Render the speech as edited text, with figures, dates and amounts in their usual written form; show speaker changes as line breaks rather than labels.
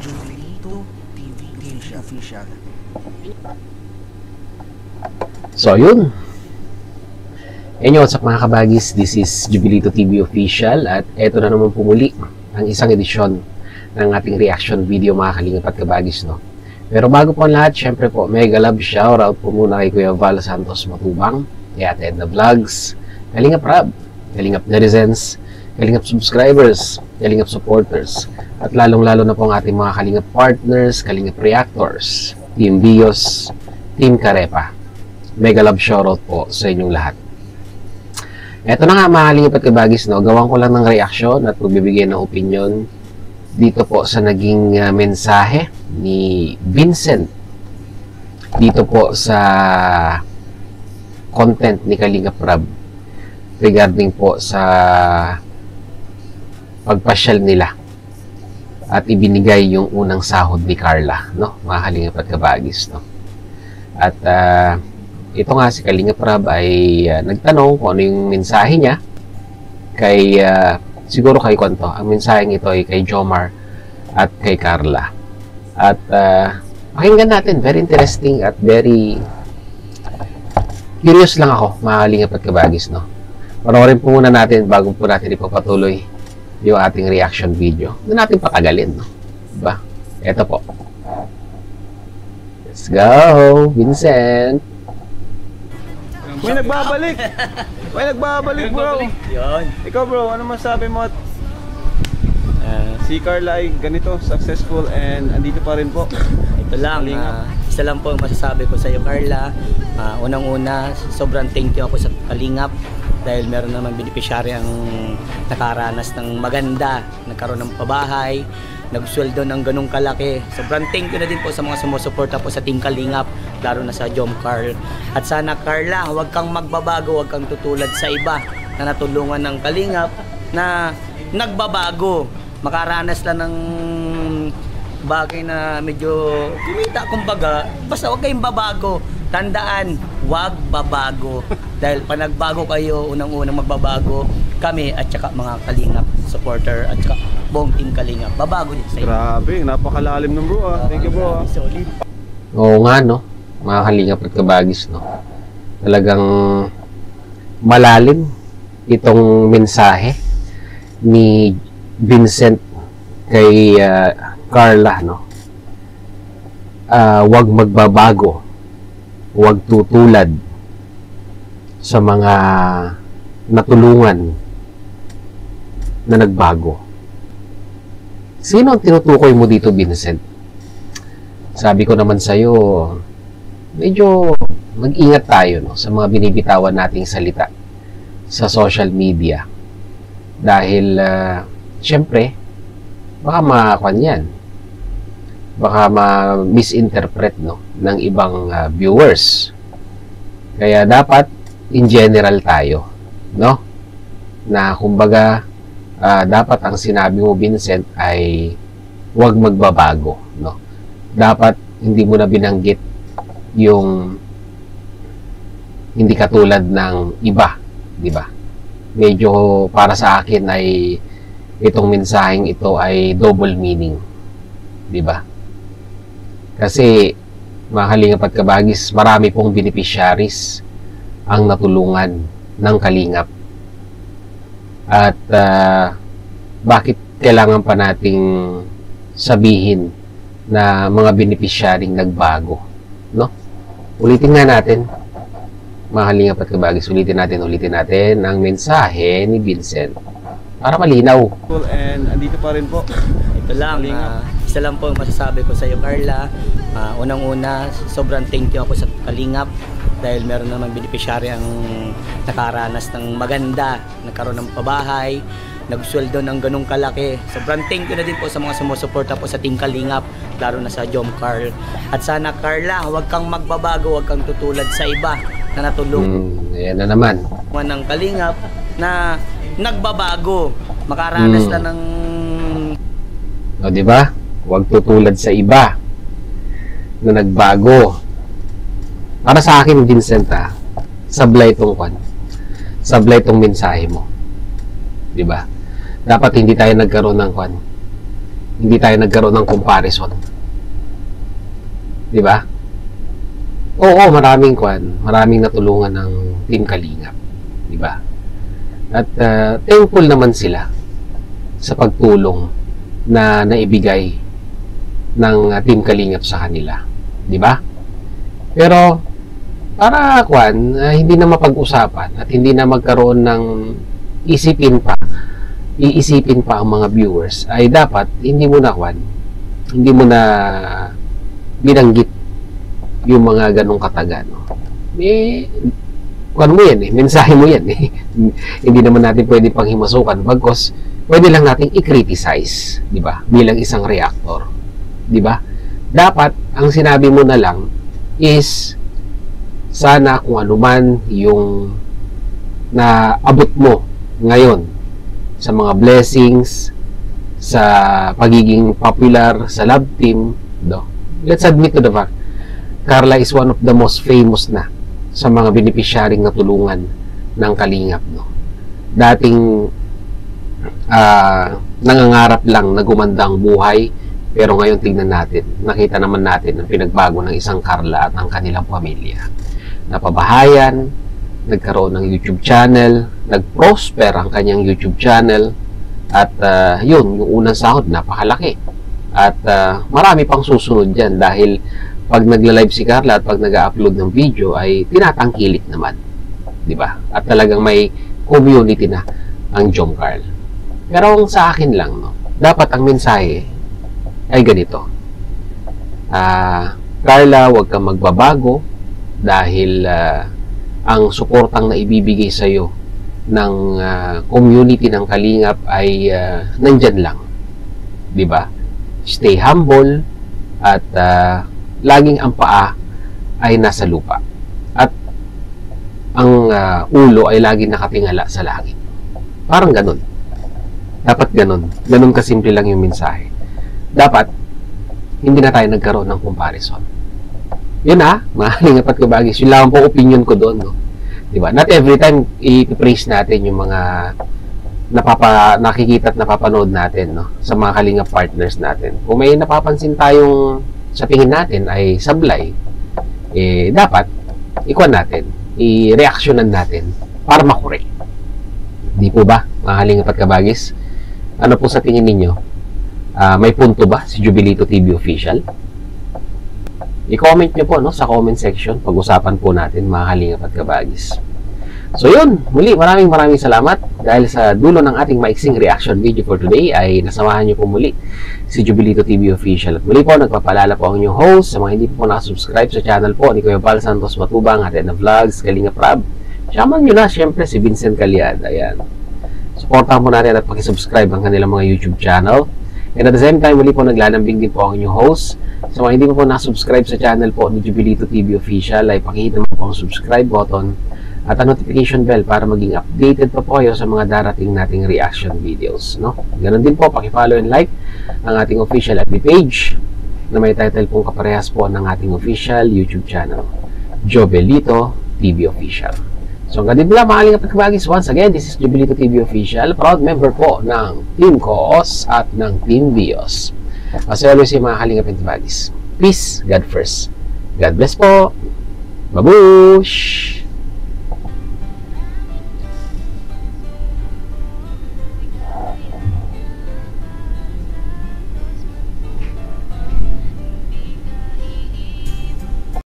Jubilito TV Official.
So, yun. Inyo, what's up mga kabagis? This is Jubilito TV Official at eto na naman pumuli ang isang edisyon ng ating reaction video mga kalingap at kabagis, no? Pero bago po ang lahat, syempre po, mega love shoutout po muna kay Kuya Val Santos Matubang, kay Ate Edna Vlogs, Kalingap Rab, Kalingap Netizens, Kalingap Subscribers, Kalingap Supporters, at lalong-lalo na po ang ating mga Kalingap Partners, Kalingap Reactors, Team Bios, Team Karepa. Mega love shoutout po sa inyong lahat. Eto na nga mga kalingap at kabagis, no? Gawan ko lang ng reaksyon at pagbibigay ng opinion dito po sa naging mensahe ni Vincent dito po sa content ni Kalingap Rab regarding po sa pagpasyal nila at ibinigay yung unang sahod ni Carla, no? Mga kalingap at kabagis, no? At ito nga si Kalingap Rab ay nagtanong kung ano yung mensahe niya kay, siguro kay Konto. Ang mensaheng ito ay kay Jomar at kay Carla. At pakinggan natin, very interesting at very curious lang ako, mga Kalingap at kabagis, no? Panoorin po muna natin bago po natin ipapatuloy yung ating reaction video. Hindi natin patagalin, no? Diba? Ito po. Let's go, Vincent!
May nagbabalik! May nagbabalik, bro!
Yun.
Ikaw, bro, ano masabi mo? Si Carla ay ganito, successful, and andito pa rin po.
Ito lang, isa lang po ang masasabi ko sa iyo, Carla. Unang-una, sobrang thank you ako sa Kalingap dahil meron naman beneficiary ang nakaranas ng maganda, nagkaroon ng pabahay, nagsweldo ng ganong kalaki. Sobrang thank you na din po sa mga sumusuporta po sa Team Kalingap, lalo na sa Jom Carl. At sana, Carla, huwag kang magbabago, huwag kang tutulad sa iba na natulungan ng Kalingap na nagbabago. Makaranas lang ng bagay na medyo kumita, kumbaga, basta huwag kayong babago. Tandaan, huwag babago. Dahil pa nagbago kayo, unang-unang magbabago kami at saka mga Kalingap supporter at saka buong Team Kalingap. Babago din sa inyo.
Grabe, napakalalim ng bro. Thank you, bro.
Solid.
Oo nga, no? Mga Kalingap at kabagis, no? Talagang malalim itong mensahe ni Vincent kay Carla, no? Huwag magbabago, huwag tutulad sa mga natulungan na nagbago. Sino ang tinutukoy mo dito, Vincent? Sabi ko naman sa'yo, medyo mag-ingat tayo, no, sa mga binibitawan nating salita sa social media. Dahil, syempre, baka makakuan yan. Baka ma-misinterpret, no, ng ibang viewers. Kaya dapat, in general tayo, no? Na, kumbaga, dapat ang sinabi mo, Vincent, ay huwag magbabago, no? Dapat hindi mo na binanggit yung hindi katulad ng iba, di ba? Medyo para sa akin ay itong mensaheng ito ay double meaning, di ba? Kasi mga Kalingap at kabagis, marami pong beneficiaries ang natulungan ng Kalingap. At bakit kailangan pa nating sabihin na mga beneficiaryong nagbago, no? Ulitin nga natin, mga Kalingap at kabagis, ulitin natin ang mensahe ni Vincent para malinaw.
And andito pa rin po.
Ito lang, isa lang po ang masasabi ko sa iyo, Carla. Unang-una, sobrang thank you ako sa Kalingap dahil meron naman beneficiary ang nakaranas ng maganda, nagkaroon ng pabahay, nagsweldo ng ganong kalaki. Sobrang thank you na din po sa mga sumusuporta po sa Team Kalingap, lalo na sa Jom Carl. At sana, Carla, huwag kang magbabago, huwag kang tutulad sa iba na natulungan
Ayan na naman.
ng Kalingap na nagbabago. Makaranas lang ng
O, di ba? Huwag tutulad sa iba na nagbago. Para sa akin, Vincent, sablay itong sablay itong mensahe mo. Di ba? Dapat hindi tayo nagkaroon ng hindi tayo nagkaroon ng comparison. Di ba? Oo, maraming natulungan ng Team Kalingap. Di ba? At thankful naman sila sa pagtulong na naibigay ng Team Kalingap sa kanila. Di ba? Pero para hindi na mapag-usapan at hindi na magkaroon ng iisipin pa ang mga viewers, ay dapat hindi mo na binanggit yung mga ganong kataga, no? Mo yan mensahe mo yan hindi naman natin pwede panghimasukan, bagkos pwede lang nating i-criticize, di ba, bilang isang reactor, di ba? Dapat ang sinabi mo na lang is sana kung ano man yung naabot mo ngayon sa mga blessings, sa pagiging popular sa love team, no? Let's admit to the fact, Carla is one of the most famous na sa mga beneficiaryong natulungan ng Kalingap, no? Dating nangangarap lang na gumanda ang buhay, pero ngayon tingnan natin, nakita naman natin ang pinagbago ng isang Carla at ang kanilang pamilya. Napabahayan, nagkaroon ng YouTube channel, nag-prosper ang kanyang YouTube channel, at yung unang sahod napakalaki. At marami pang susunod dyan dahil pag nagla-live si Carla at pag nag-upload ng video ay tinatangkilik naman, di ba? At talagang may community na ang Jom Carl. Pero sa akin lang, no, dapat ang mensahe ay ganito. Carla, huwag kang magbabago dahil ang suportang na ibibigay sa iyo ng community ng Kalingap ay nandyan lang, di ba? Stay humble at laging ang paa ay nasa lupa at ang ulo ay laging nakatingala sa langit. Parang ganun. Dapat ganun kasimple lang yung mensahe. Dapat hindi na tayo nagkaroon ng comparison. Yun mga Kalingap at Kabagis, yun lang po opinion ko doon, no? Diba? Not every time i-praise natin yung mga nakikita at napapanood natin, no, sa mga Kalingap partners natin. Kung may napapansin tayong sa tingin natin ay sablay, dapat i-reactionan natin para makorek. Di po ba, mga Kalingap at Kabagis? Ano po sa tingin ninyo? May punto ba si Jubilito TV Official? I-comment nyo po, no, sa comment section. Pag-usapan po natin, mga Kalingap at Kabagis. So yun, muli maraming salamat dahil sa dulo ng ating maiksing reaction video for today ay nasamahan nyo po muli si Jubilito TV Official. At muli po, nagpapalala po ang inyong host sa mga hindi po nakasubscribe sa channel po ni Kuya Val Santos Matubang at na Vlogs, Kalingap Rab. Shaman nyo na, syempre, si Vincent Caliad. Ayan. Supportahan po natin at pakisubscribe ang kanilang mga YouTube channel. And at the same time, muli po naglalambing din po ang inyong host. Sa mga hindi po nakasubscribe sa channel po ni Jubilito TV Official ay pakihit naman po ang subscribe button at ang notification bell para maging updated pa po kayo sa mga darating nating reaction videos, no? Ganon din po, paki-follow and like ang ating official FB page na may title pong kaparehas po ng ating official YouTube channel, Jubilito TV Official. So hanggang dito lang, mga Kalingap at Kabagis. Once again, this is Jubilito TV Official, proud member po ng Team Koos at ng Team Vios. As always, mga Kalingap at Kabagis, peace, God first. God bless po. Babush!